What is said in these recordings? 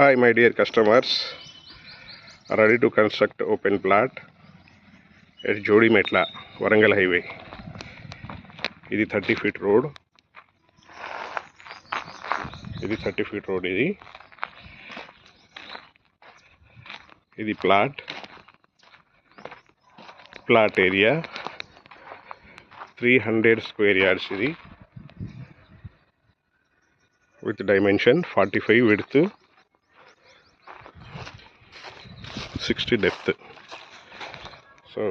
Hi my dear customers, ready to construct open plot at Jodimetla, Warangal Highway. This is 30 feet road. This is 30 feet road. This is plot area 300 square yards ఇది with dimension 45 width 60 depth, so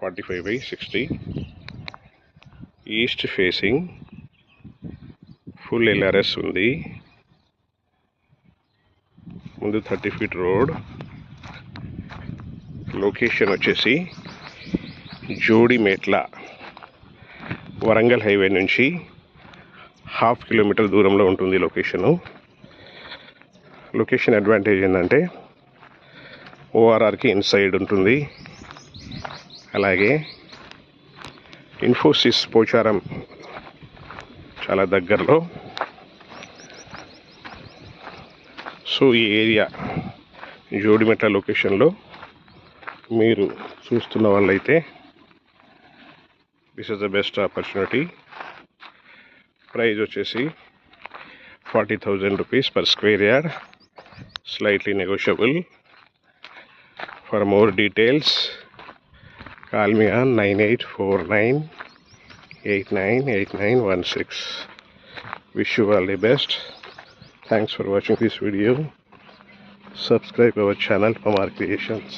45 by 60. East facing full LRS ఉంది. ముందు 30 feet road. Location వచ్చేసి Jodimetla Warangal highway నుంచి 1/2 kilometre దూరంలో ఉంటుంది location advantage ఏంటంటే ఓఆర్ఆర్కి inside ఉంటుంది. అలాగే ఇన్ఫోసిస్ పోచారం చాలా దగ్గరలో. సో ఈ ఏరియా జోడిమెట్ల లొకేషన్లో మీరు చూస్తున్న వాళ్ళైతే this is the best opportunity. Price వచ్చేసి 40,000 rupees per square yard, slightly negotiable. For more details, call me on 9849898916. Wish you all the best. Thanks for watching this video. Subscribe our channel for more creations.